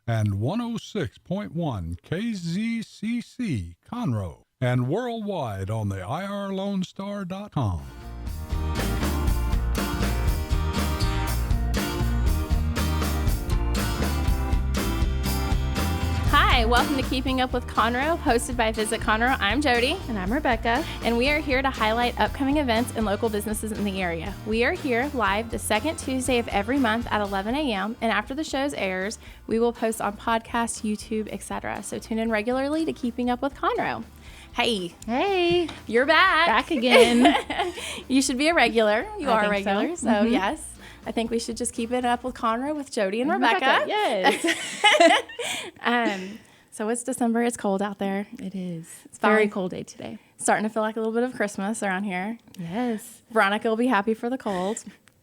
and 106.1 KZCC Conroe, and worldwide on the irlonestar.com. Hi, welcome to Keeping Up with Conroe, hosted by Visit Conroe. I'm Jody. And I'm Rebecca. And we are here to highlight upcoming events and local businesses in the area. We are here live the second Tuesday of every month at 11 a.m. And after the shows airs, we will post on podcast, YouTube, etc. So tune in regularly to Keeping Up with Conroe. Hey, you're back. Back again. You should be a regular. You are a think regular. so. So yes. I think we should just keep it up with Conroe with Jody and Rebecca. Yes. So it's December. It's cold out there. It is. It's very fine. cold day today. Starting to feel like a little bit of Christmas around here. Yes. Veronica will be happy for the cold.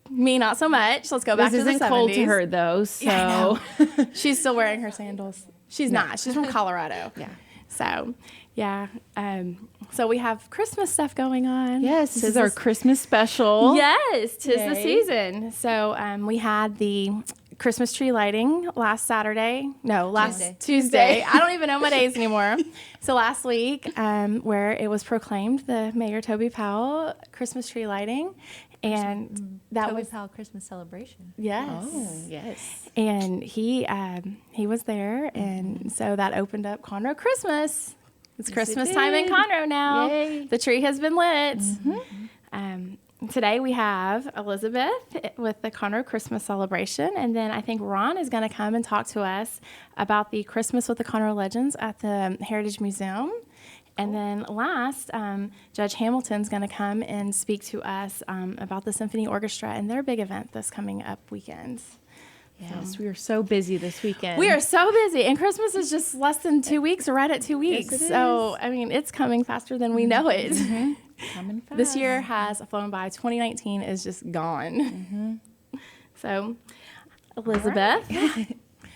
Me, not so much. Let's go back to the 70s. This isn't cold to her, though, so. Yeah, she's still wearing her sandals. She's not. She's from Colorado. Yeah. So, yeah. So we have Christmas stuff going on. Yes, this is our Christmas special. Yes, 'tis the Yay. season. So we had the Christmas tree lighting last Saturday. No, last Tuesday. I don't even know my days anymore. So last week, where it was proclaimed the Mayor Toby Powell Christmas tree lighting. And that Toby was Powell Christmas celebration. Yes. Oh, yes. And he was there, and so that opened up Conroe Christmas. It's Yes, Christmas it time in did. Conroe now. Yay. The tree has been lit. Mm-hmm. Today we have Elizabeth with the Conroe Christmas celebration, and then I think Ron is going to come and talk to us about the Christmas with the Conroe Legends at the Heritage Museum. And then last, Judge Hamilton's going to come and speak to us about the Symphony Orchestra and their big event this coming up weekend. Yes, we are so busy this weekend. We are so busy, and Christmas is just less than 2 weeks, or right at 2 weeks. Yes, it So, I mean, it's coming faster than we know it. Coming fast. This year has flown by. 2019 is just gone. So, Elizabeth,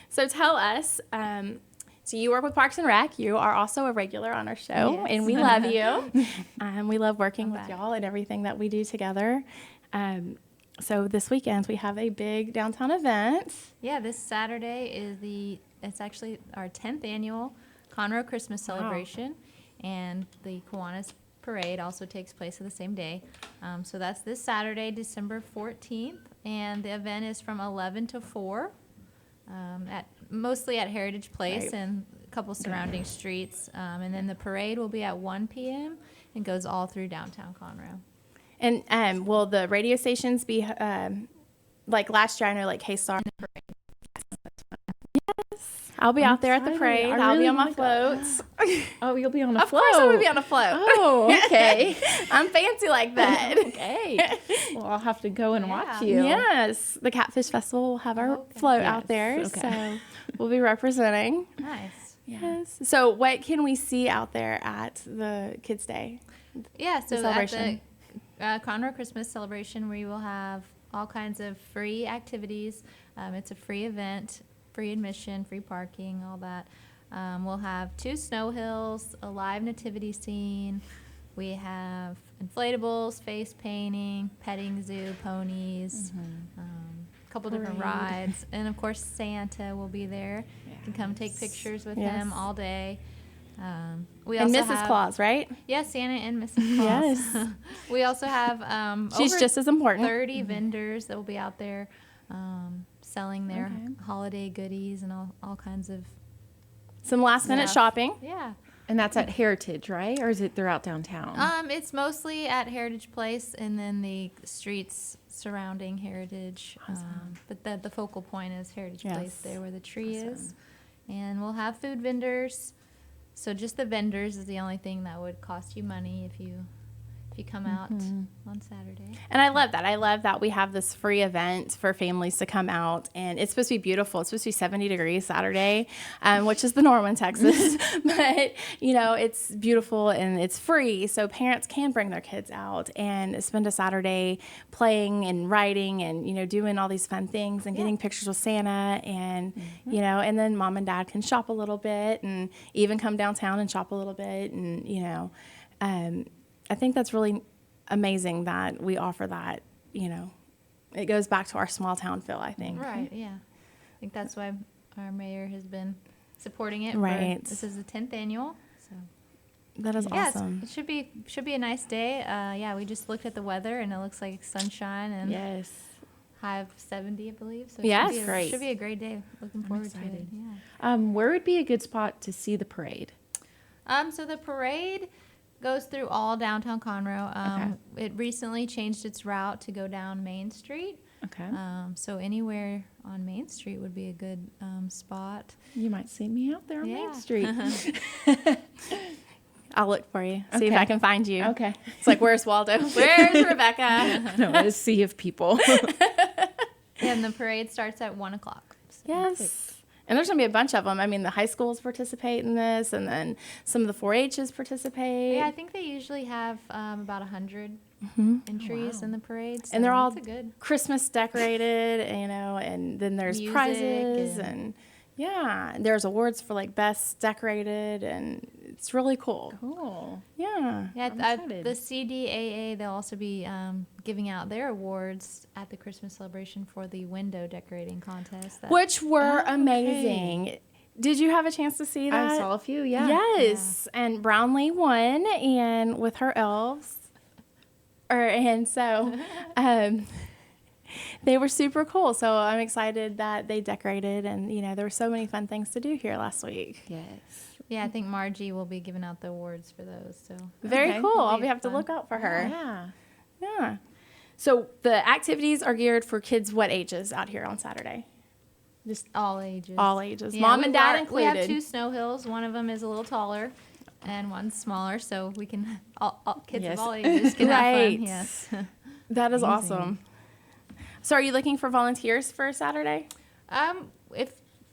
so tell us, so you work with Parks and Rec. You are also a regular on our show, Yes. and we love you. We love working with y'all and everything that we do together. So this weekend we have a big downtown event. Yeah, this Saturday it's actually our 10th annual Conroe Christmas celebration, and the Kiwanis Parade also takes place the same day. So that's this Saturday, December 14th, and the event is from 11 to 4, mostly at Heritage Place and a couple surrounding streets. And then the parade will be at 1 p.m. and goes all through downtown Conroe. And will the radio stations be like last year? I know, like K-Star. Yes, I'll be out there at the parade. I'll be on my floats. Oh, you'll be on a Of float. course, I'm gonna be on a float. Oh, okay. I'm fancy like that. Okay. Well, I'll have to go and watch you. Yes, the Catfish Festival will have our Okay. float Yes, out there, okay. so we'll be representing. Nice. Yes. So, what can we see out there at the Kids' Day? Yeah, so at celebration. the Conroe Christmas celebration, we will have all kinds of free activities. It's a free event, free admission, free parking, all that. We'll have 2 snow hills, a live nativity scene. We have inflatables, face painting, petting zoo, ponies, a couple different rides. And, of course, Santa will be there. You can come take pictures with him all day. We And also Mrs. have, Claus, right? Yeah, Santa and Mrs. Claus. Yes. We also have She's over just as important. 30 vendors that will be out there selling their holiday goodies and all kinds of Some last-minute shopping. yeah. And that's at Heritage, right? Or is it throughout downtown? It's mostly at Heritage Place and then the streets surrounding Heritage. But the focal point is Heritage Place, there where the tree is. And we'll have food vendors. So just the vendors is the only thing that would cost you money if you come out on Saturday. And I love that. I love that we have this free event for families to come out. And it's supposed to be beautiful. It's supposed to be 70 degrees Saturday, which is the norm in Texas. But, it's beautiful and it's free. So parents can bring their kids out and spend a Saturday playing and writing and, doing all these fun things and getting pictures with Santa. And, and then mom and dad can shop a little bit and even come downtown and shop a little bit. And, I think that's really amazing that we offer that, It goes back to our small town feel, I think. Right, yeah. I think that's why Our mayor has been supporting it. Right. This is the 10th annual. So That is yeah, awesome. it should be a nice day. Yeah, we just looked at the weather and it looks like sunshine and Yes. high of 70, I believe. So Yes. Great. Should be a great day. Looking forward to it. excited. Yeah. Where would be a good spot to see the parade? So the parade goes through all downtown Conroe. It recently changed its route to go down Main Street. Okay. So anywhere on Main Street would be a good spot. You might see me out there on Yeah. Main Street. I'll look for you. See if Okay. I can find you. Okay. It's like, where's Waldo? Where's Rebecca? No, a sea of people. And the parade starts at 1 o'clock. So. Yes. And there's going to be a bunch of them. I mean, the high schools participate in this, and then some of the 4-H's participate. Yeah, I think they usually have about 100 entries in the parade. So And they're all that's a good. Christmas decorated, and then there's Music prizes, and- and yeah, there's awards for like best decorated, and it's really cool. Cool. Yeah. Yeah, I'm excited. the CDAA, they'll also be giving out their awards at the Christmas celebration for the window decorating contest. Which were okay. amazing. Did you have a chance to see that? I saw a few, yeah. Yes. And Brownlee won, and with her elves. And so they were super cool. So I'm excited that they decorated, and there were so many fun things to do here last week. Yes. Yeah, I think Margie will be giving out the awards for those. So Very Okay. cool. It'll I'll be have to fun. look out for her. Yeah. Yeah. So the activities are geared for kids what ages out here on Saturday? just all ages. All ages. Yeah, Mom and dad We have included. 2 snow hills. One of them is a little taller, and one's smaller, so we can all kids Yes. of all ages can Right. have fun. Yes. That is Amazing. awesome. So are you looking for volunteers for Saturday?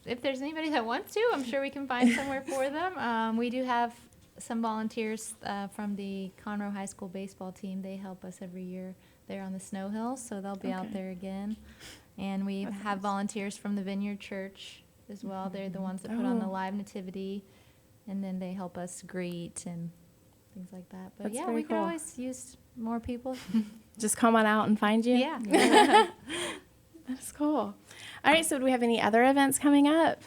If there's anybody that wants to, I'm sure we can find somewhere for them. We do have some volunteers from the Conroe High School baseball team. They help us every year. They're on the snow hills, so they'll be out Okay. there again. And we have volunteers from the Vineyard Church as well. They're the ones that put on the Oh. live nativity, and then they help us greet and things like that. But That's yeah, very we could cool. always use more people. Just come on out and find you? Yeah. That's cool. All right, so do we have any other events coming up?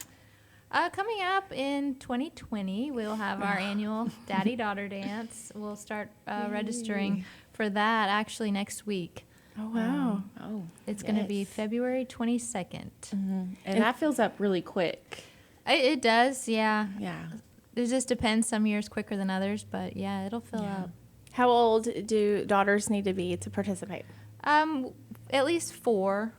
Coming up in 2020, we'll have our annual Daddy-Daughter Dance. We'll start registering for that actually next week. Oh, wow. Oh. It's going to be Yes. February 22nd. And that fills up really quick. It does, yeah. Yeah. It just depends. Some years quicker than others, but yeah, it'll fill Yeah. up. How old do daughters need to be to participate? At least 4.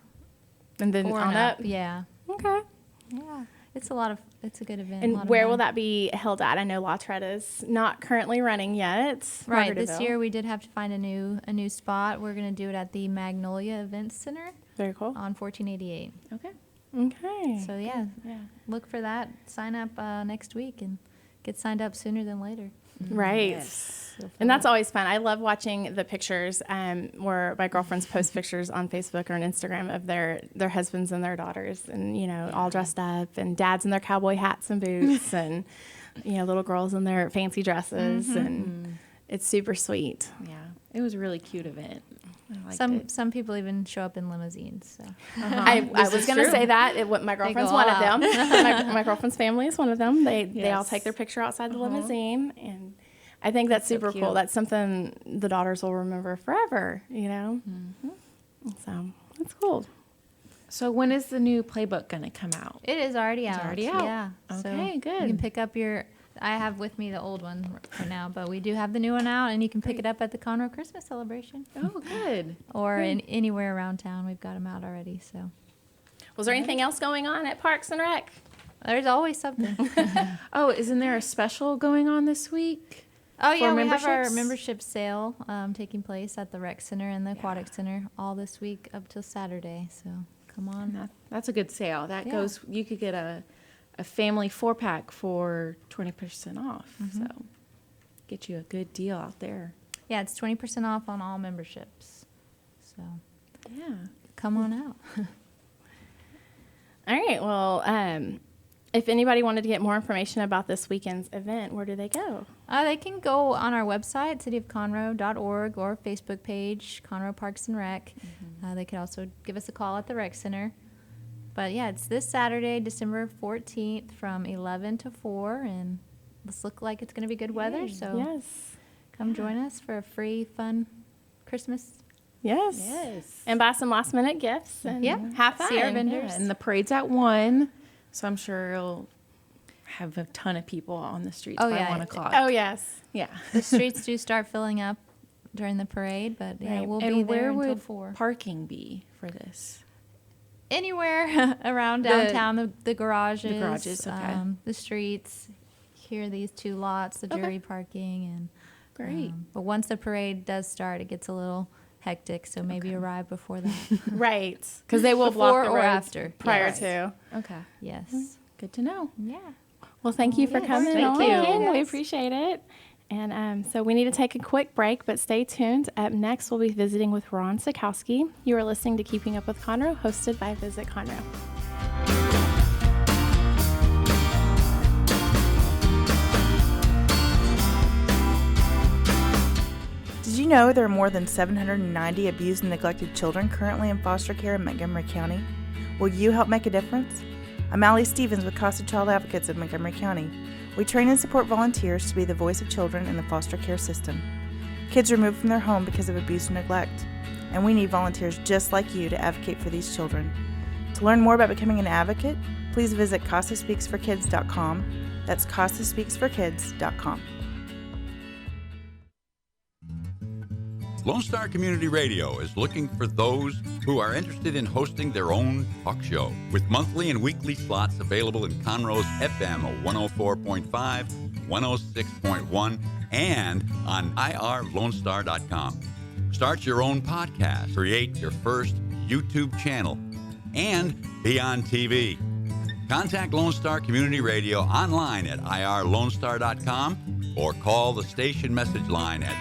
And then 4 on and up? Yeah. Okay. Yeah. It's a good event. a lot And of where fun. will that be held at? I know La Tretta's not currently running yet. Right. This Margaretville. year we did have to find a new spot. We're going to do it at the Magnolia Events Center Very cool. on 1488. Okay. Okay. So yeah, Yeah. look for that. Sign up next week and get signed up sooner than later. Right. Yes. And that's always fun. I love watching the pictures where my girlfriends post pictures on Facebook or on Instagram of their husbands and their daughters, and all dressed up, and dads in their cowboy hats and boots, and little girls in their fancy dresses, and it's super sweet. Yeah. It was a really cute event. I liked Some it. some people even show up in limousines. So I This was is going to true. say that my girlfriend's go one all of them. my girlfriend's family is one of them. They all Yes. take their picture outside the limousine, and I think that's so super cool. cute. That's something the daughters will remember forever. So that's cool. So when is the new playbook going to come out? it is already out. already out. Yeah. Okay, You good. can pick up your. I have with me the old one right now, but we do have the new one out, and you can pick it up at the Conroe Christmas celebration Oh, good. or anywhere around town. We've got them out already. So Was there anything else going on at Parks and Rec? there's always something. Oh, isn't there a special going on this week? Oh yeah, For we have our memberships? membership sale taking place at the Rec Center and the Aquatic Center all this week up till Saturday. So come on. That's a good sale. That Yeah. goes, you could get a family 4-pack for 20% off. So get you a good deal out there. Yeah, it's 20% off on all memberships. So Yeah. come on out. All right. Well, if anybody wanted to get more information about this weekend's event, where do they go? They can go on our website, cityofconroe.org, or Facebook page, Conroe Parks and Rec. They could also give us a call at the Rec Center. But yeah, it's this Saturday, December 14th from 11 to 4. And let's look like it's going to be good weather. So Yes. come join us for a free, fun Christmas. Yes. Yes. And buy some last minute gifts and Yep. have fun. See our vendors. Yeah, and the parade's at 1, so I'm sure it'll have a ton of people on the streets Oh, by yeah. 1 o'clock. Oh, yes. Yeah. The streets do start filling up during the parade, but yeah, Right. we'll And be where there until would 4. parking be for this? Anywhere around downtown, the garages. The garages, okay. The streets. Here, these 2 lots, the Okay. jury parking. And Great. but once the parade does start, it gets a little hectic, so maybe arrive before that. Right. Because they will Before block the or roads after. prior Yes. to. Okay. Yes. Good to know. Yeah. Well, thank you for Yes, coming thank on. you. We Yes. appreciate it. And so we need to take a quick break, but stay tuned. Up next, we'll be visiting with Ron Sikowski. You are listening to Keeping Up with Conroe, hosted by Visit Conroe. Did you know there are more than 790 abused and neglected children currently in foster care in Montgomery County? Will you help make a difference? I'm Allie Stevens with Casa Child Advocates of Montgomery County. We train and support volunteers to be the voice of children in the foster care system. Kids removed from their home because of abuse and neglect, and we need volunteers just like you to advocate for these children. To learn more about becoming an advocate, please visit CasaSpeaksForKids.com. That's CasaSpeaksForKids.com. Lone Star Community Radio is looking for those who are interested in hosting their own talk show with monthly and weekly slots available in Conroe's FM 104.5, 106.1, and on irlonestar.com. Start your own podcast, create your first YouTube channel, and be on TV. Contact Lone Star Community Radio online at irlonestar.com or call the station message line at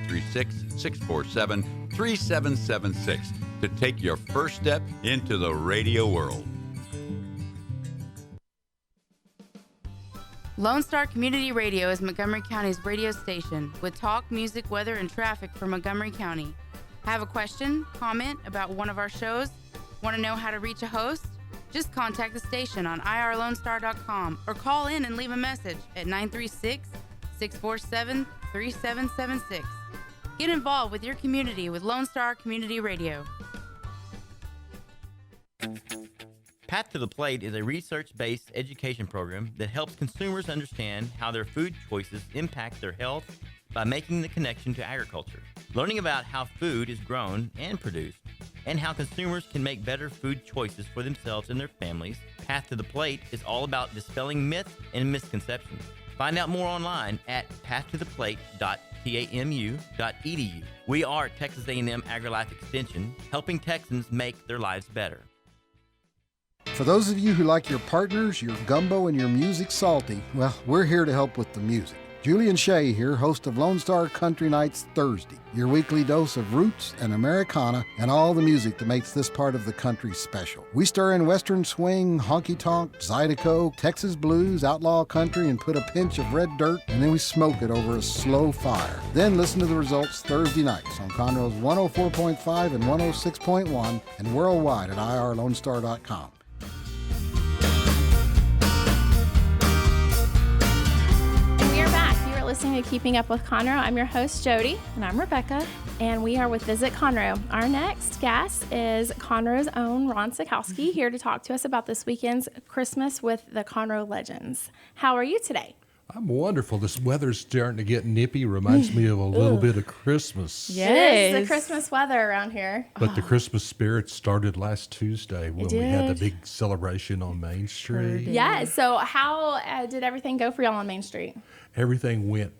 936-647-3776 to take your first step into the radio world. Lone Star Community Radio is Montgomery County's radio station with talk, music, weather, and traffic for Montgomery County. Have a question, comment about one of our shows? Want to know how to reach a host? Just contact the station on irlonestar.com or call in and leave a message at 936-647-3776. Get involved with your community with Lone Star Community Radio. Path to the Plate is a research-based education program that helps consumers understand how their food choices impact their health by making the connection to agriculture. Learning about how food is grown and produced, and how consumers can make better food choices for themselves and their families, Path to the Plate is all about dispelling myths and misconceptions. Find out more online at pathtotheplate.tamu.edu. We are Texas A&M AgriLife Extension, helping Texans make their lives better. For those of you who like your partners, your gumbo, and your music salty, well, we're here to help with the music. Julian Shea here, host of Lone Star Country Nights Thursday, your weekly dose of roots and Americana and all the music that makes this part of the country special. We stir in Western swing, honky-tonk, Zydeco, Texas blues, outlaw country, and put a pinch of red dirt, and then we smoke it over a slow fire. Then listen to the results Thursday nights on Conroe's 104.5 and 106.1 and worldwide at irlonestar.com. Listening to Keeping Up with Conroe. I'm your host, Jody. And I'm Rebecca. And we are with Visit Conroe. Our next guest is Conroe's own Ron Sikowski, here to talk to us about this weekend's Christmas with the Conroe Legends. How are you today? I'm wonderful. This weather's starting to get nippy. Reminds me of a little bit of Christmas. It is the Christmas weather around here. But the Christmas spirit started last Tuesday when we had the big celebration on Main Street. Yeah. So how did everything go for y'all on Main Street? Everything went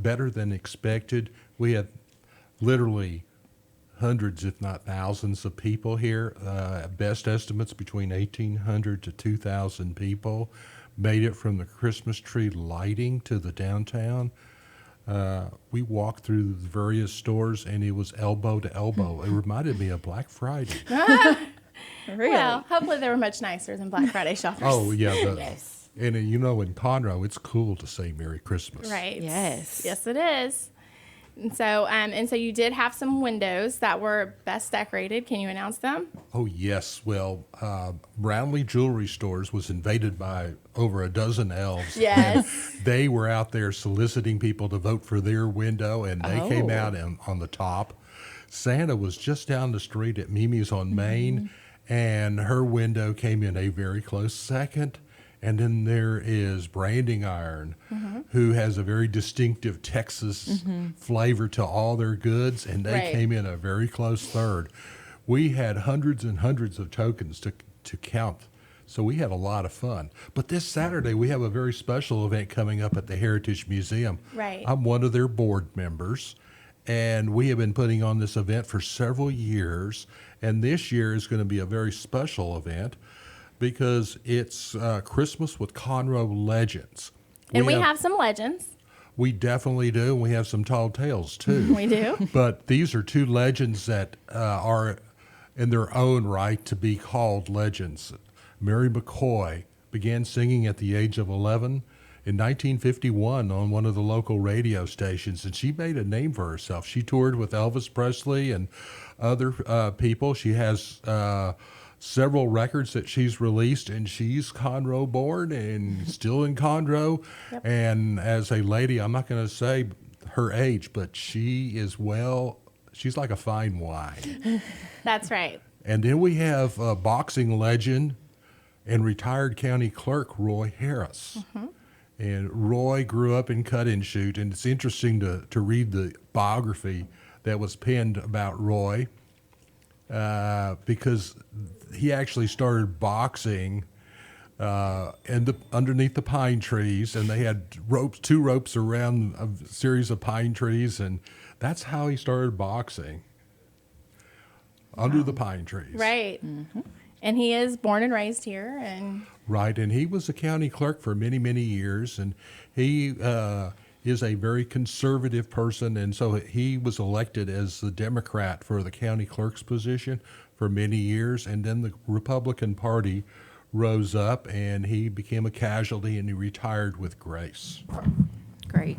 better than expected. We had literally hundreds, if not thousands, of people here. Best estimates between 1,800 to 2,000 people. Made it from the Christmas tree lighting to the downtown. We walked through the various stores, and it was elbow to elbow. It reminded me of Black Friday. Really? Well, hopefully they were much nicer than Black Friday shoppers. Oh, yeah. Yes. And, you know, in Conroe, it's cool to say Merry Christmas. Right. Yes. Yes, it is. And so you did have some windows that were best decorated. Can you announce them? Oh, yes. Well, Brownlee Jewelry Stores was invaded by over a dozen elves. Yes. And they were out there soliciting people to vote for their window, and they came out on the top. Santa was just down the street at Mimi's on Main, and her window came in a very close second. And then there is Branding Iron, who has a very distinctive Texas flavor to all their goods, and they came in a very close third. We had hundreds and hundreds of tokens to count, so we had a lot of fun. But this Saturday, we have a very special event coming up at the Heritage Museum. Right. I'm one of their board members, and we have been putting on this event for several years, and this year is going to be a very special event, because it's Christmas with Conroe legends. And we have some legends. We definitely do, and we have some tall tales, too. We do. But these are two legends that are in their own right to be called legends. Mary McCoy began singing at the age of 11 in 1951 on one of the local radio stations, and she made a name for herself. She toured with Elvis Presley and other people. She has several records that she's released, and she's Conroe born and still in Conroe. Yep. And as a lady, I'm not going to say her age, but she is she's like a fine wine. That's right. And then we have a boxing legend and retired county clerk Roy Harris. And Roy grew up in Cut and Shoot, and it's interesting to read the biography that was penned about Roy, because he actually started boxing underneath the pine trees, and they had two ropes around a series of pine trees, and that's how he started boxing, under the pine trees. Right. And he is born and raised here. Right, and he was a county clerk for many, many years, and he is a very conservative person, and so he was elected as the Democrat for the county clerk's position for many years, and then the Republican Party rose up, and he became a casualty, and he retired with grace. Great.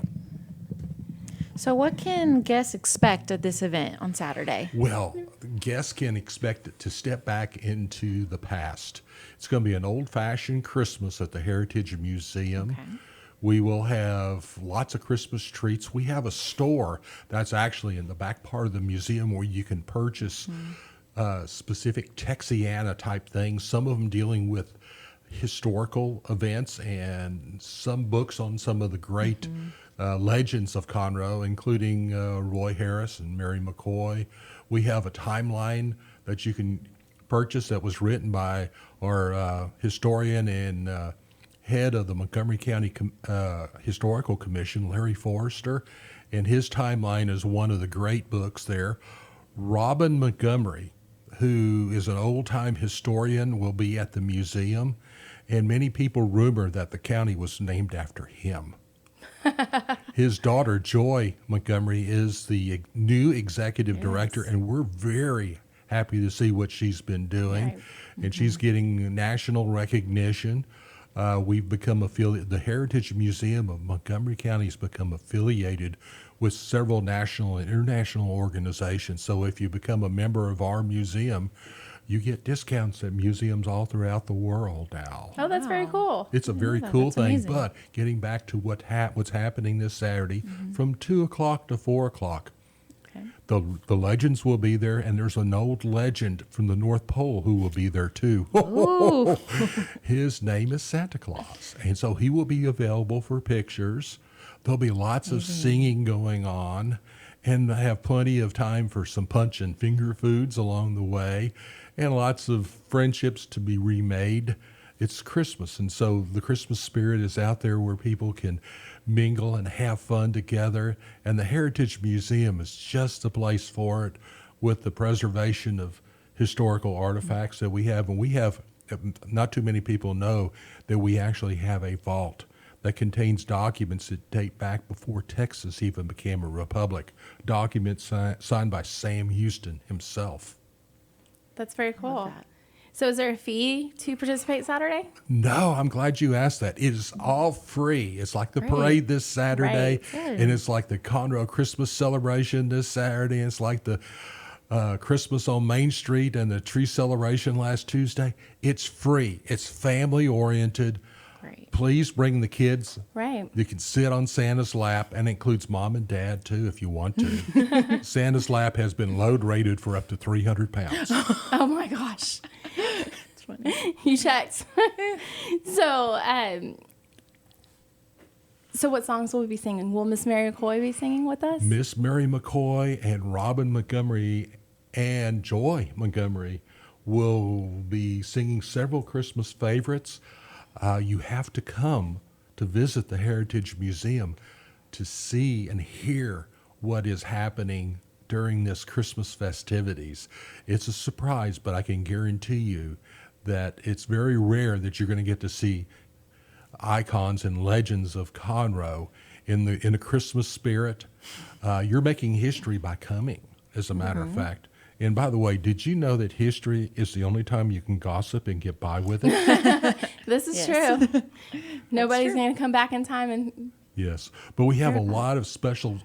So what can guests expect at this event on Saturday? Well, guests can expect it to step back into the past. It's going to be an old-fashioned Christmas at the Heritage Museum. Okay. We will have lots of Christmas treats. We have a store that's actually in the back part of the museum where you can purchase specific Texiana type things, some of them dealing with historical events, and some books on some of the great legends of Conroe, including Roy Harris and Mary McCoy. We have a timeline that you can purchase that was written by our historian and head of the Montgomery County Historical Commission, Larry Forrester, and his timeline is one of the great books there. Robin Montgomery, who is an old-time historian, will be at the museum, and many people rumor that the county was named after him. His daughter, Joy Montgomery, is the new executive director, and we're very happy to see what she's been doing. Right. And she's getting national recognition. We've become affiliated. The Heritage Museum of Montgomery County has become affiliated with several national and international organizations. So if you become a member of our museum, you get discounts at museums all throughout the world now. Oh, that's very cool. It's a very cool thing. Amazing. But getting back to what's happening this Saturday, from 2 o'clock to 4 o'clock, Okay. the legends will be there, and there's an old legend from the North Pole who will be there too. Ooh. His name is Santa Claus, and so he will be available for pictures. There'll be lots of singing going on, and I have plenty of time for some punch and finger foods along the way, and lots of friendships to be remade. It's Christmas, and so the Christmas spirit is out there where people can mingle and have fun together, and the Heritage Museum is just the place for it, with the preservation of historical artifacts that we have. And we have, not too many people know that we actually have a vault that contains documents that date back before Texas even became a republic, documents signed by Sam Houston himself. That's very cool. So is there a fee to participate Saturday? No, I'm glad you asked that. It is all free. It's like the parade this Saturday, Right. and it's like the Conroe Christmas celebration this Saturday. It's like the Christmas on Main Street and the tree celebration last Tuesday. It's free. It's family oriented. Right. Please bring the kids. Right. You can sit on Santa's lap, and it includes mom and dad too if you want to. Santa's lap has been load rated for up to 300 pounds. Oh my gosh. It's funny. You checked. So, so what songs will we be singing? Will Miss Mary McCoy be singing with us? Miss Mary McCoy and Robin Montgomery and Joy Montgomery will be singing several Christmas favorites. You have to come to visit the Heritage Museum to see and hear what is happening during this Christmas festivities. It's a surprise, but I can guarantee you that it's very rare that you're going to get to see icons and legends of Conroe in the Christmas spirit. You're making history by coming, as a matter of fact. And by the way, did you know that history is the only time you can gossip and get by with it? This is Yes. true. Nobody's going to come back in time and Yes, but we have a lot of special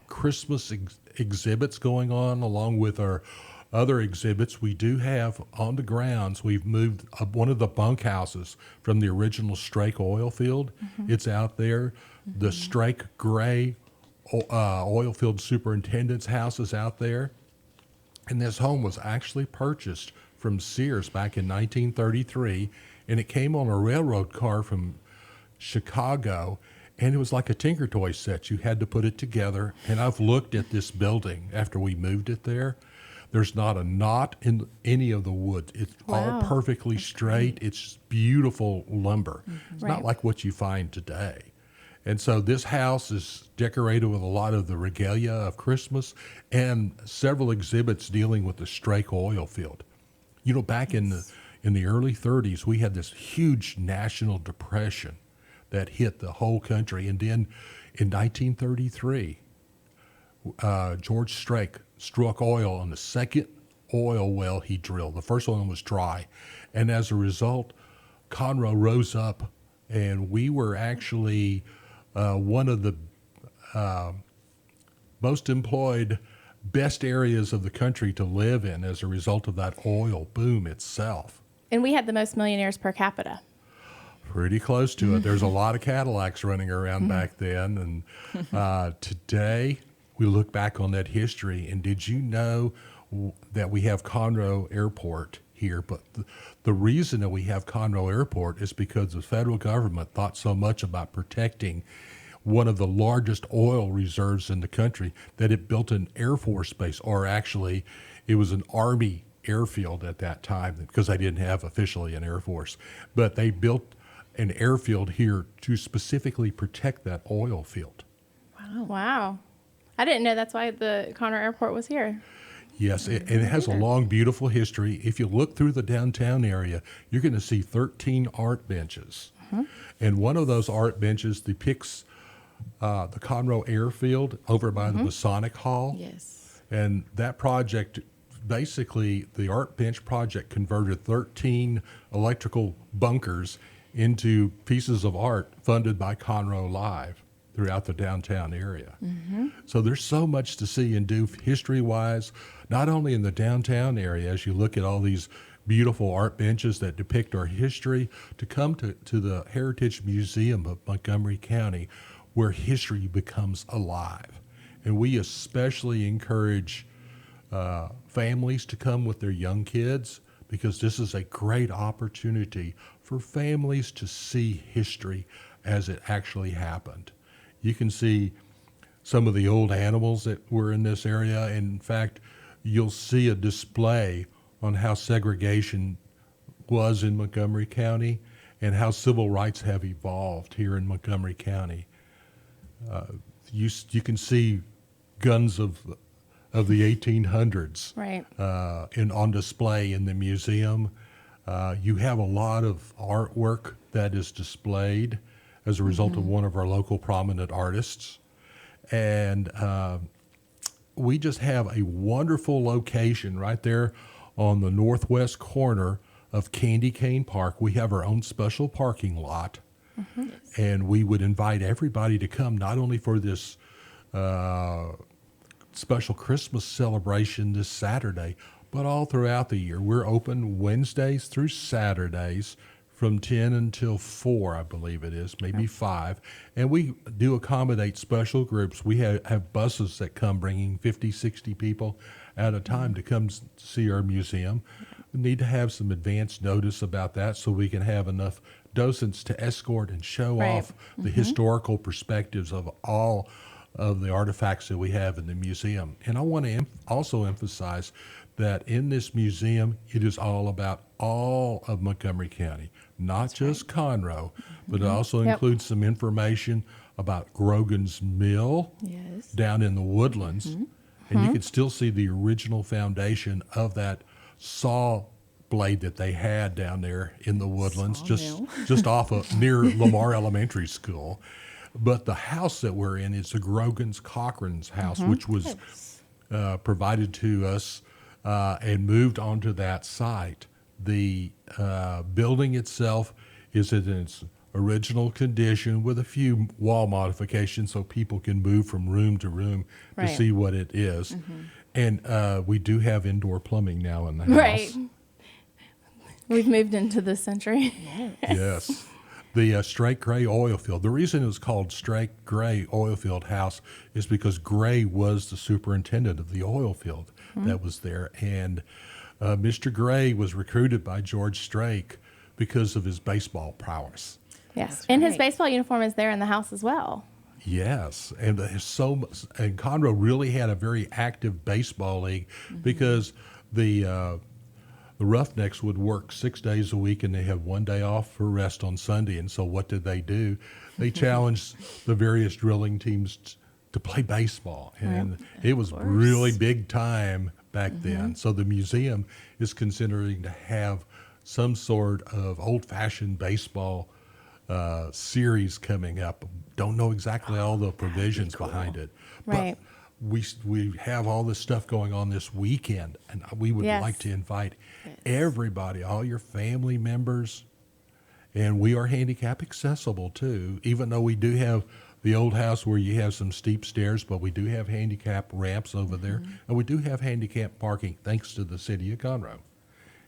Christmas exhibits going on along with our other exhibits. We do have on the grounds, we've moved one of the bunkhouses from the original Strake oil field. It's out there. The Strake Gray oil field superintendent's house is out there. And this home was actually purchased from Sears back in 1933, and it came on a railroad car from Chicago, and it was like a Tinker Toy set. You had to put it together, and I've looked at this building after we moved it there. There's not a knot in any of the wood. It's all perfectly straight. It's beautiful lumber. It's not like what you find today. And so this house is decorated with a lot of the regalia of Christmas and several exhibits dealing with the Strake oil field. You know, back in the early 30s, we had this huge national depression that hit the whole country. And then in 1933, George Strake struck oil on the second oil well he drilled. The first one was dry. And as a result, Conroe rose up, and we were actually one of the most employed, best areas of the country to live in as a result of that oil boom itself. and we had the most millionaires per capita. Pretty close to it. There's a lot of Cadillacs running around back then. And today, we look back on that history. And did you know that we have Conroe Airport here? But the reason that we have Conroe Airport is because the federal government thought so much about protecting one of the largest oil reserves in the country that it built an Air Force base, or actually it was an Army airfield at that time, because they didn't have officially an Air Force. But they built an airfield here to specifically protect that oil field. Wow. I didn't know that's why the Conroe Airport was here. Yes, and it has a long, beautiful history. If you look through the downtown area, you're going to see 13 art benches. And one of those art benches depicts the Conroe Airfield over by the Masonic Hall. Yes. And that project, basically, the art bench project converted 13 electrical bunkers into pieces of art funded by Conroe Live throughout the downtown area. So there's so much to see and do history-wise, not only in the downtown area, as you look at all these beautiful art benches that depict our history, to come to the Heritage Museum of Montgomery County, where history becomes alive. And we especially encourage families to come with their young kids, because this is a great opportunity for families to see history as it actually happened. You can see some of the old animals that were in this area. In fact, you'll see a display on how segregation was in Montgomery County and how civil rights have evolved here in Montgomery County. You can see guns of the 1800s Right. on display in the museum. You have a lot of artwork that is displayed as a result of one of our local prominent artists. And we just have a wonderful location right there on the northwest corner of Candy Cane Park. We have our own special parking lot, and we would invite everybody to come, not only for this special Christmas celebration this Saturday, but all throughout the year. We're open Wednesdays through Saturdays from 10 until 4, I believe it is, maybe 5. And we do accommodate special groups. We have buses that come bringing 50, 60 people at a time to come see our museum. We need to have some advance notice about that so we can have enough docents to escort and show off the historical perspectives of all of the artifacts that we have in the museum. And I want to also emphasize that in this museum, it is all about all of Montgomery County, not just Conroe, but it also includes some information about Grogan's Mill down in the Woodlands. And you can still see the original foundation of that saw blade that they had down there in the Woodlands, just off of near Lamar Elementary School. But the house that we're in is the Grogan's Cochran's house, which was provided to us and moved onto that site. The building itself is in its original condition with a few wall modifications so people can move from room to room to see what it is. And we do have indoor plumbing now in the house. Right. We've moved into this century. Yes. The Strake Gray oil field. The reason it was called Strake Gray oil field house is because Gray was the superintendent of the oil field that was there. And Mr. Gray was recruited by George Strake because of his baseball prowess. Yes. And his baseball uniform is there in the house as well. Yes, and and Conroe really had a very active baseball league because the Roughnecks would work 6 days a week and they had 1 day off for rest on Sunday. And so what did they do? They challenged the various drilling teams to play baseball, and it was really big time back then. So the museum is considering to have some sort of old-fashioned baseball series coming up. Don't know exactly all the provisions behind it, but we have all this stuff going on this weekend, and we would like to invite everybody, all your family members, and we are handicap accessible too, even though we do have the old house where you have some steep stairs, but we do have handicap ramps over there, and we do have handicap parking thanks to the city of Conroe.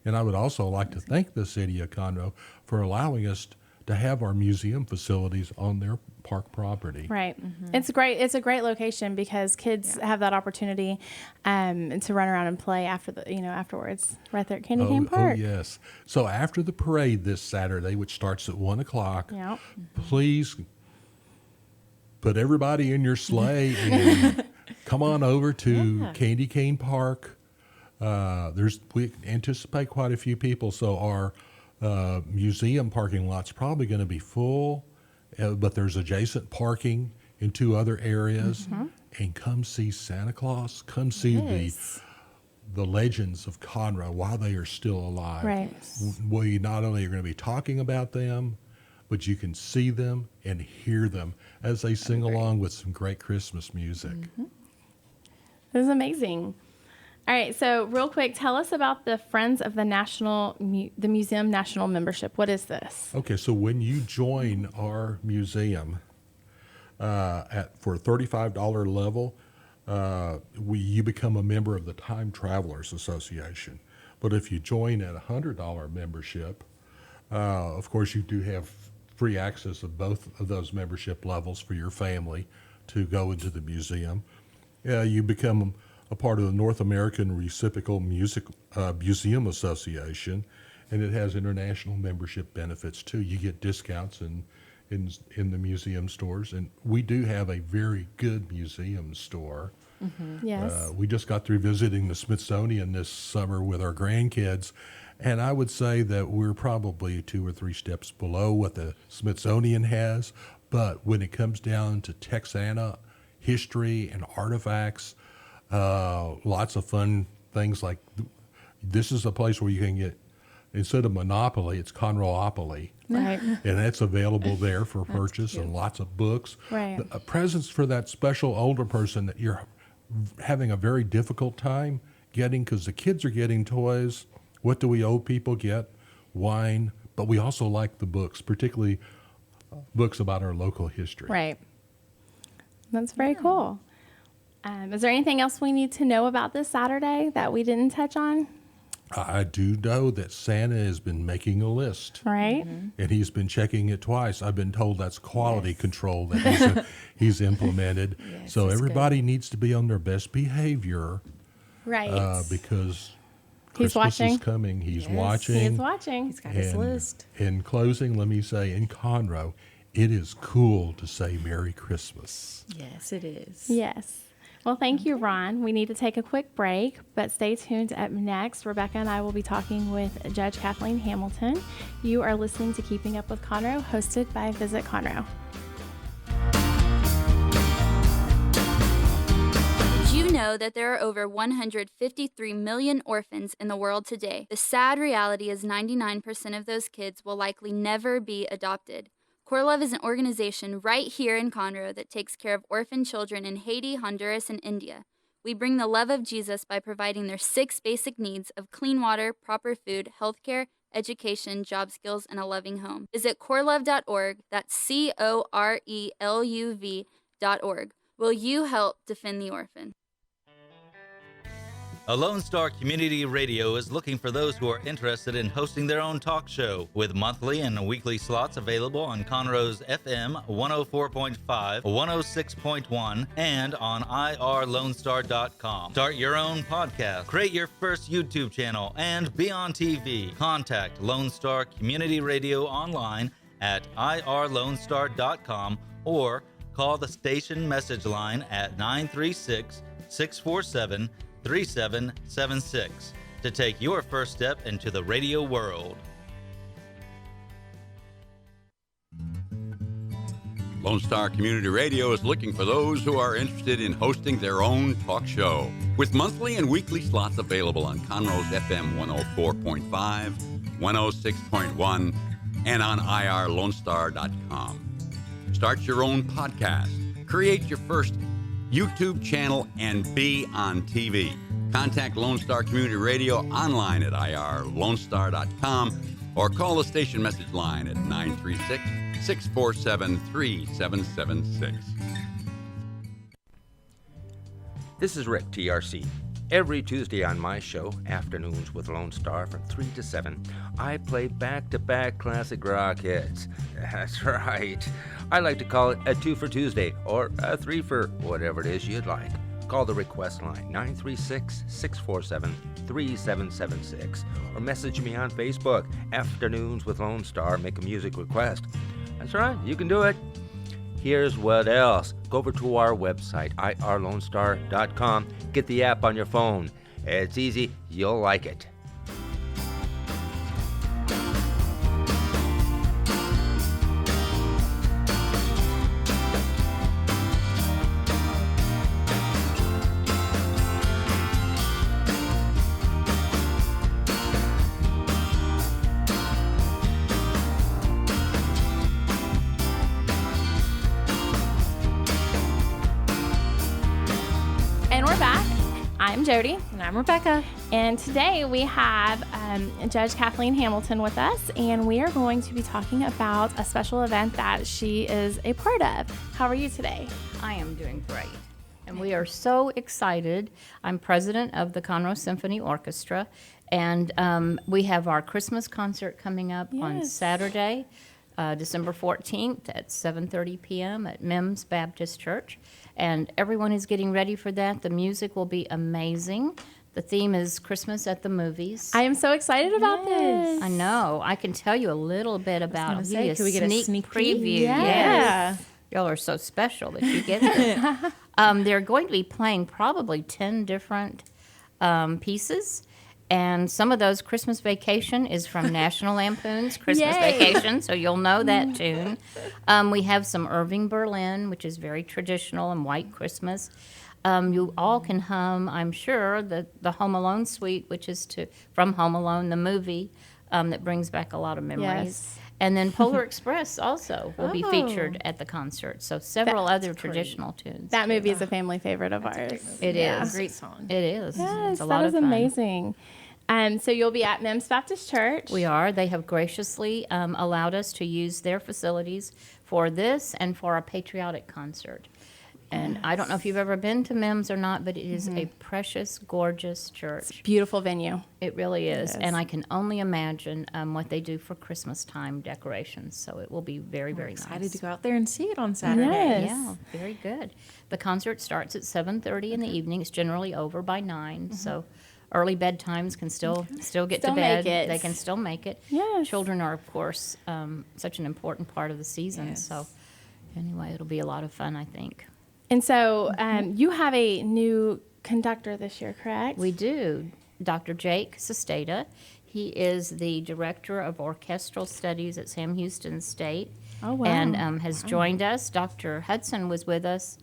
And I would also like to thank the city of Conroe for allowing us to have our museum facilities on their park property. Right. It's great. It's a great location because kids have that opportunity to run around and play afterwards right there at Candy Cane Park. Oh, yes. So after the parade this Saturday, which starts at 1 o'clock, please put everybody in your sleigh and come on over to Candy Cane Park. We anticipate quite a few people, so our museum parking lot's probably going to be full, but there's adjacent parking in 2 other areas. And come see Santa Claus. Come see the legends of Conroe while they are still alive. Right. We not only are going to be talking about them, but you can see them and hear them as they sing along with some great Christmas music. This is amazing. All right, so real quick, tell us about the Friends of the the Museum National Membership. What is this? Okay, so when you join our museum for a $35 level, you become a member of the Time Travelers Association. But if you join at a $100 membership, of course you do have free access of both of those membership levels for your family to go into the museum. You become a part of the North American Reciprocal Museum Association, and it has international membership benefits too. You get discounts in the museum stores, and we do have a very good museum store. Yes. We just got through visiting the Smithsonian this summer with our grandkids, and I would say that we're probably 2 or 3 steps below what the Smithsonian has, but when it comes down to Texana history and artifacts, lots of fun things like this is a place where you can get, instead of Monopoly, it's Conroeopoly. Right. And that's available there for purchase, and lots of books. Right. Presents for that special older person that you're having a very difficult time getting because the kids are getting toys. What do we old people get? wine, but we also like the books, particularly books about our local history. Right. That's very cool. Is there anything else we need to know about this Saturday that we didn't touch on? I do know that Santa has been making a list, Right. and he's been checking it twice. I've been told that's quality control that he's implemented. So that's everybody needs to be on their best behavior Right. because He's Christmas watching. is coming. He's Yes. watching. He is watching. He's got his list. In closing, let me say, in Conroe, it is cool to say Merry Christmas. Yes, it is. Yes. Well, thank you, Ron. We need to take a quick break, but stay tuned. Up next, Rebecca and I will be talking with Judge Kathleen Hamilton. You are listening to Keeping Up with Conroe, hosted by Visit Conroe. Did you know that there are over 153 million orphans in the world today? The sad reality is 99% of those kids will likely never be adopted. Core Love is an organization right here in Conroe that takes care of orphan children in Haiti, Honduras, and India. We bring the love of Jesus by providing their 6 basic needs of clean water, proper food, healthcare, education, job skills, and a loving home. Visit corelove.org, that's CORELUV.org. Will you help defend the orphan? A Lone Star Community Radio is looking for those who are interested in hosting their own talk show, with monthly and weekly slots available on Conroe's FM 104.5, 106.1, and on irlonestar.com. Start your own podcast, create your first YouTube channel, and be on TV. Contact Lone Star Community Radio online at irlonestar.com or call the station message line at 936-647-3776 to take your first step into the radio world. Lone Star Community Radio is looking for those who are interested in hosting their own talk show, with monthly and weekly slots available on Conroe's FM 104.5, 106.1, and on irlonestar.com. Start your own podcast, create your first YouTube channel, and be on TV. Contact Lone Star Community Radio online at irlonestar.com or call the station message line at 936-647-3776. This is Rick, TRC. Every Tuesday on my show, Afternoons with Lone Star from 3 to 7, I play back-to-back classic rock hits. That's right. I like to call it a 2 for Tuesday or a 3 for whatever it is you'd like. Call the request line 936-647-3776 or message me on Facebook, Afternoons with Lone Star, make a music request. That's right, you can do it. Here's what else. Go over to our website, irlonestar.com. Get the app on your phone. It's easy. You'll like it. I'm Jody. And I'm Rebecca. And today we have Judge Kathleen Hamilton with us, and we are going to be talking about a special event that she is a part of. How are you today? I am doing great. And we are so excited. I'm president of the Conroe Symphony Orchestra, and we have our Christmas concert coming up on Saturday, December 14th at 7:30 p.m. at Mims Baptist Church. And everyone is getting ready for that. The music will be amazing. The theme is Christmas at the Movies. I am so excited about this. I know. I can tell you a little bit about it. Can we get a sneak preview? Yes. Y'all are so special that you get it. They're going to be playing probably 10 different pieces. And some of those, Christmas Vacation is from National Lampoon's Christmas Vacation, so you'll know that tune. We have some Irving Berlin, which is very traditional, and White Christmas. You all can hum, I'm sure, the Home Alone suite, which is from Home Alone, the movie, that brings back a lot of memories. Yes. And then Polar Express also will be featured at the concert. So several other traditional tunes. That movie is a family favorite of ours. It is. Great song. It is. Yes, it's a lot that is of fun. amazing. So you'll be at Mims Baptist Church. We are. They have graciously allowed us to use their facilities for this and for a patriotic concert. And I don't know if you've ever been to Mims or not, but it is a precious, gorgeous church. It's a beautiful venue. It really is. And I can only imagine what they do for Christmas time decorations. So it will be very, very nice. Excited to go out there and see it on Saturday. Yes. Yeah, very good. The concert starts at 7:30 in the evening. It's generally over by 9, so early bedtimes can still get Still to bed. make it. They can still make it. Yes. Children are, of course, such an important part of the season. So anyway, it'll be a lot of fun, I think. And so you have a new conductor this year, correct? We do. Dr. Jake Sesteta. He is the Director of Orchestral Studies at Sam Houston State. Oh, wow. And has joined us. Dr. Hudson was with us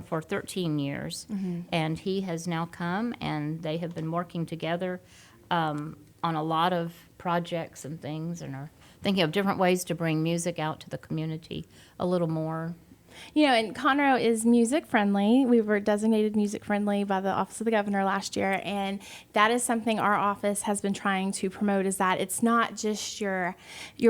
for 13 years. And he has now come, and they have been working together on a lot of projects and things, and are thinking of different ways to bring music out to the community a little more. You know, and Conroe is music friendly. We were designated music friendly by the Office of the Governor last year, and that is something our office has been trying to promote, is that it's not just your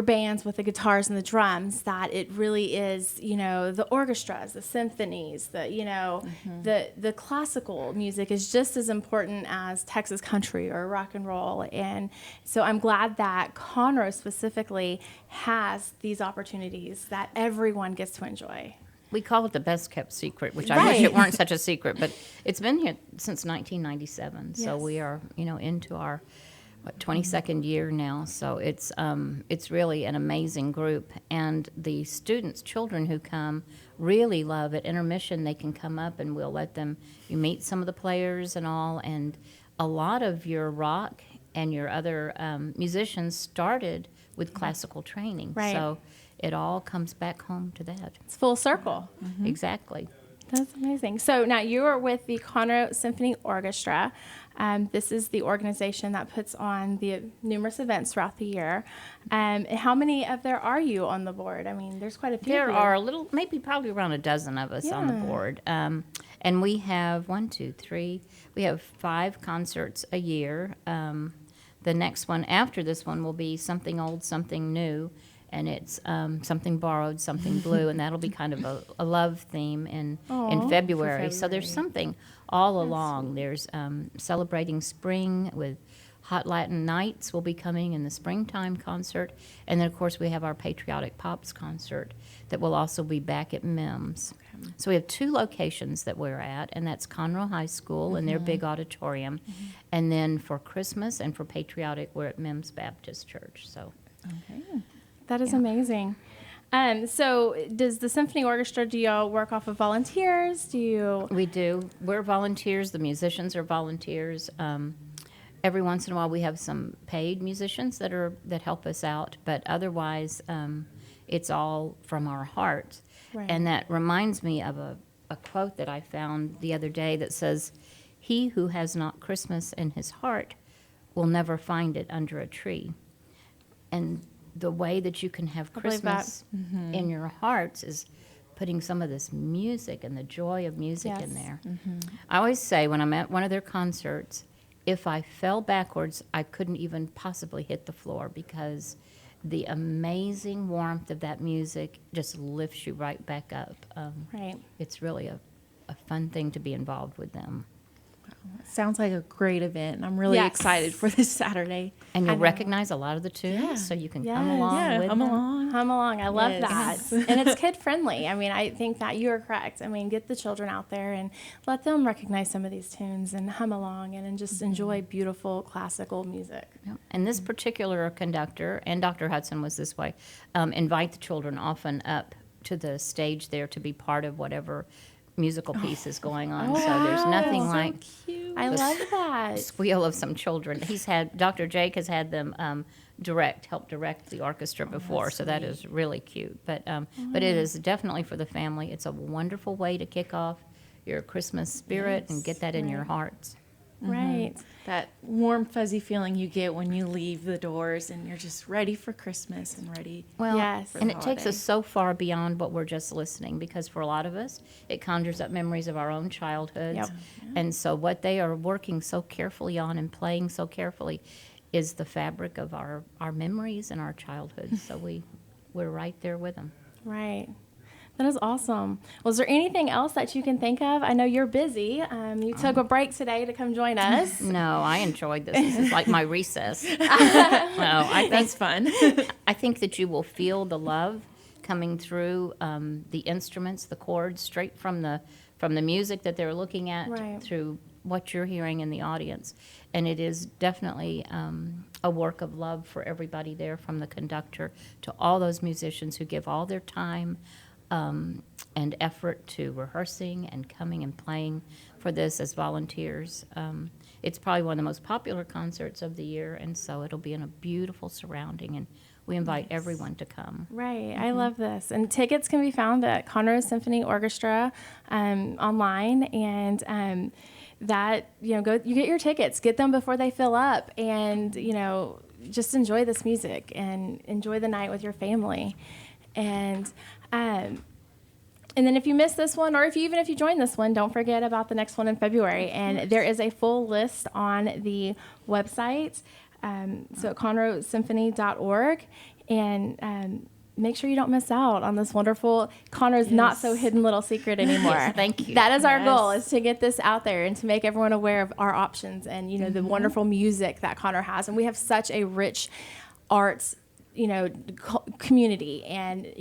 bands with the guitars and the drums, that it really is, you know, the orchestras, the symphonies, the classical music is just as important as Texas country or rock and roll. And so I'm glad that Conroe specifically has these opportunities that everyone gets to enjoy. We call it the best kept secret, which I wish it weren't such a secret, but it's been here since 1997. So we are, into our 22nd year now. So it's really an amazing group, and the students, children who come, really love it. Intermission, they can come up and we'll let them. You meet some of the players and all, and a lot of your rock and your other musicians started with classical training. Right. So it all comes back home to that. It's full circle. Exactly. That's amazing. So now you are with the Conroe Symphony Orchestra. This is the organization that puts on the numerous events throughout the year. How many of there are you on the board? I mean, there's quite a few. There are probably around a dozen of us on the board. And we have we have 5 concerts a year. The next one after this one will be Something Old, Something New. And it's Something Borrowed, Something Blue, and that'll be kind of a love theme in February. So there's something all along. There's Celebrating Spring with Hot Latin Nights will be coming in the springtime concert. And then, of course, we have our Patriotic Pops concert that will also be back at Mims. Okay. So we have 2 locations that we're at, and that's Conroe High School and their big auditorium. And then for Christmas and for Patriotic, we're at Mims Baptist Church. So. Okay. That is amazing. So does the Symphony Orchestra, do y'all work off of volunteers? We do. We're volunteers. The musicians are volunteers. Every once in a while we have some paid musicians that help us out, but otherwise it's all from our hearts. Right. And that reminds me of a quote that I found the other day that says, "He who has not Christmas in his heart will never find it under a tree." And the way that you can have Christmas in your hearts is putting some of this music and the joy of music in there. I always say when I'm at one of their concerts, if I fell backwards, I couldn't even possibly hit the floor, because the amazing warmth of that music just lifts you right back up. Right. It's really a fun thing to be involved with them. Sounds like a great event, and I'm really excited for this Saturday. And you'll recognize a lot of the tunes, so you can come along with them. Hum along. I love that. And it's kid-friendly. I mean, I think that you are correct. I mean, get the children out there and let them recognize some of these tunes and hum along and just enjoy beautiful classical music. Yep. And this particular conductor, and Dr. Hudson was this way, invite the children often up to the stage there to be part of whatever musical piece is going on. So there's nothing like I love that squeal of some children. Dr. Jake has had them help direct the orchestra before, so that is really cute. But it is definitely for the family. It's a wonderful way to kick off your Christmas spirit and get that in your hearts. Right. That warm, fuzzy feeling you get when you leave the doors and you're just ready for Christmas and ready. Well, Yes. and it takes us so far beyond what we're just listening, because for a lot of us, it conjures up memories of our own childhoods. Yep. And so what they are working so carefully on and playing so carefully is the fabric of our memories and our childhoods. So we're right there with them. Right. That is awesome. Was there anything else that you can think of? I know you're busy. You took a break today to come join us. No, I enjoyed this. This is like my recess. No, I think That's fun. I think that you will feel the love coming through the instruments, the chords, straight from the music that they're looking at, Right. through what you're hearing in the audience. And it is definitely a work of love for everybody there, from the conductor to all those musicians who give all their time and effort to rehearsing and coming and playing for this as volunteers. It's probably one of the most popular concerts of the year, and so it'll be in a beautiful surrounding, and we invite everyone to come. Right. I love this. And tickets can be found at Conroe Symphony Orchestra online, and that, you get your tickets, get them before they fill up, and, just enjoy this music and enjoy the night with your family. And then if you miss this one, or if you join this one, don't forget about the next one in February. And there is a full list on the website, so at conroesymphony.org. And make sure you don't miss out on this wonderful Conroe's not so hidden little secret anymore. Thank you. That is our goal, is to get this out there and to make everyone aware of our options and, the wonderful music that Conroe has. And we have such a rich arts community, and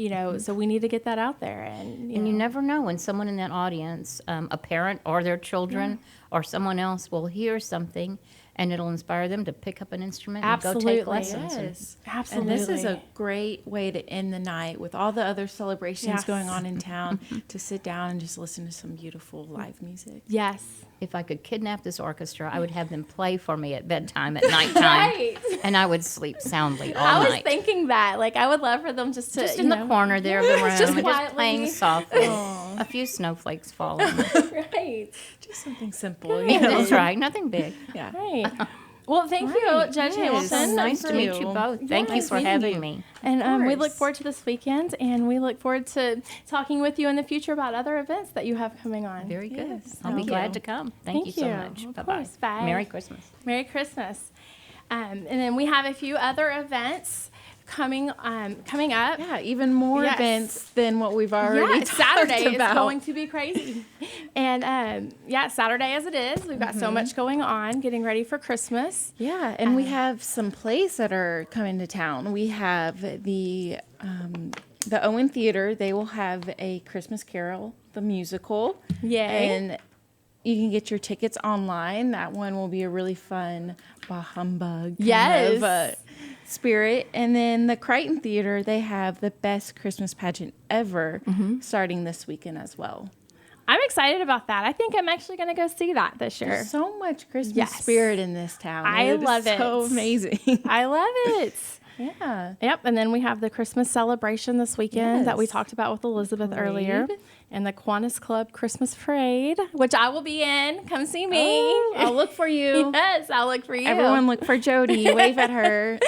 so we need to get that out there. And you never know when someone in that audience, a parent or their children or someone else, will hear something, and it'll inspire them to pick up an instrument and go take lessons. Yes. Absolutely. And this is a great way to end the night with all the other celebrations going on in town, to sit down and just listen to some beautiful live music. Yes. If I could kidnap this orchestra, I would have them play for me at bedtime, at nighttime, Right. and I would sleep soundly all I was night. thinking that, I would love for them just In the corner there of the room, just and quietly. just playing softly. A few snowflakes falling. Right. Just something simple. That's right, nothing big. Yeah. Right. Well, thank you, Judge Hamilton. So nice to meet you both. Thank you Nice for meeting having you. me. And we look forward to this weekend, and we look forward to talking with you in the future about other events that you have coming on. Very good. Yes. I'll be Thank glad you. to come. Thank you so much. Of Bye-bye. course. Bye. Merry Christmas. Merry Christmas. And then we have a few other events coming up. Yeah, even more Yes. events than what we've already talked Saturday about. is going to be crazy. And Saturday as it is, we've got so much going on, getting ready for Christmas. Yeah, and we have some plays that are coming to town. We have the Owen Theater. They will have a Christmas Carol, the musical. Yay. And you can get your tickets online. That one will be a really fun bah humbug kind of, spirit. And then the Crichton Theater, they have the best Christmas pageant ever starting this weekend as well. I'm excited about that. I think I'm actually going to go see that this year. There's so much Christmas spirit in this town. I love it. So amazing. I love it. Yeah. Yep. And then we have the Christmas celebration this weekend that we Yes. talked about with Elizabeth earlier. Parade. And the Kiwanis Club Christmas Parade, which I will be in. Come see me. Oh, I'll look for you. Yes, I'll look for you. Everyone look for Jody. Wave at her.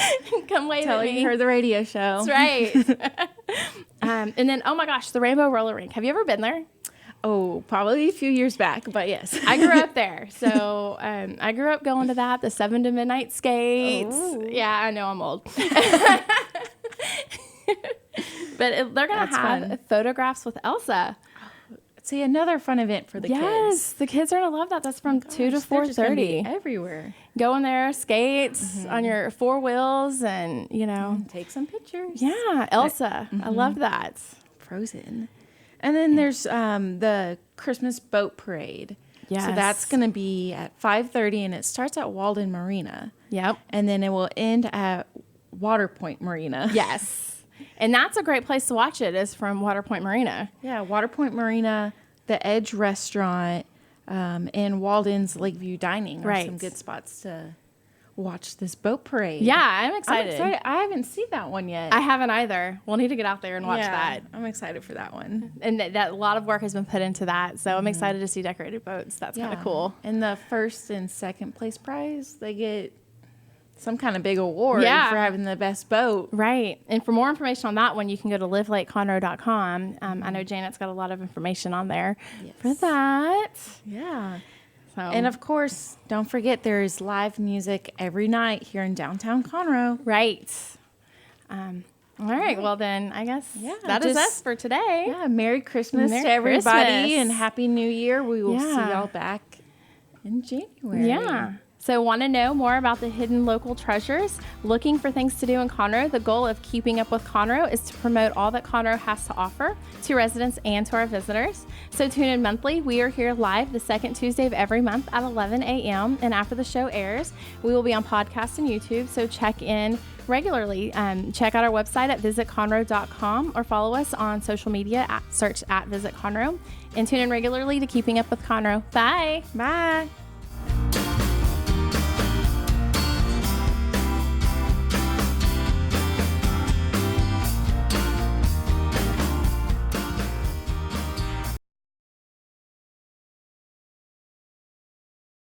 Come wave Tell at her me. you heard the radio show. That's right. And then, oh my gosh, the Rainbow Roller Rink. Have you ever been there? Oh, probably a few years back, but yes. I grew up there. So I grew up going to that, the 7 to midnight skates. Oh. Yeah, I know I'm old. But they're going to That's have fun. photographs with Elsa. See, another fun event for the Yes, kids. the kids are going to love that. That's from 2 to Gosh, they're just gonna be 4:30. everywhere. Go in there, skates on your 4 wheels, and, Take some pictures. yeah, Elsa. I love that. Frozen. And then there's the Christmas boat parade. So Yes. that's going to be at 5:30, and it starts at Walden Marina. Yep. And then it will end at Waterpoint Marina. Yes. And that's a great place to watch it, is from Waterpoint Marina. Yeah, Waterpoint Marina, the Edge Restaurant, and Walden's Lakeview Dining are some Right. good spots to watch this boat parade. Yeah, I'm excited. I haven't seen that one yet. I haven't either. We'll need to get out there and watch that. I'm excited for that one. And that a lot of work has been put into that. So I'm excited to see decorated boats. That's kind of cool. And the first and second place prize, they get some kind of big award for having the best boat. Right. And for more information on that one, you can go to livelakeconroe.com. I know Janet's got a lot of information on there for that. Yeah. So. And of course, don't forget there is live music every night here in downtown Conroe. Right. All right. Well, then I guess that is us for today. Yeah. Merry Christmas to everybody and Happy New Year. We will see y'all back in January. Yeah. So want to know more about the hidden local treasures? Looking for things to do in Conroe? The goal of Keeping Up with Conroe is to promote all that Conroe has to offer to residents and to our visitors. So tune in monthly. We are here live the second Tuesday of every month at 11 a.m. And after the show airs, we will be on podcast and YouTube. So check in regularly. Check out our website at visitconroe.com or follow us on social media search at Visit Conroe. And tune in regularly to Keeping Up with Conroe. Bye. Bye.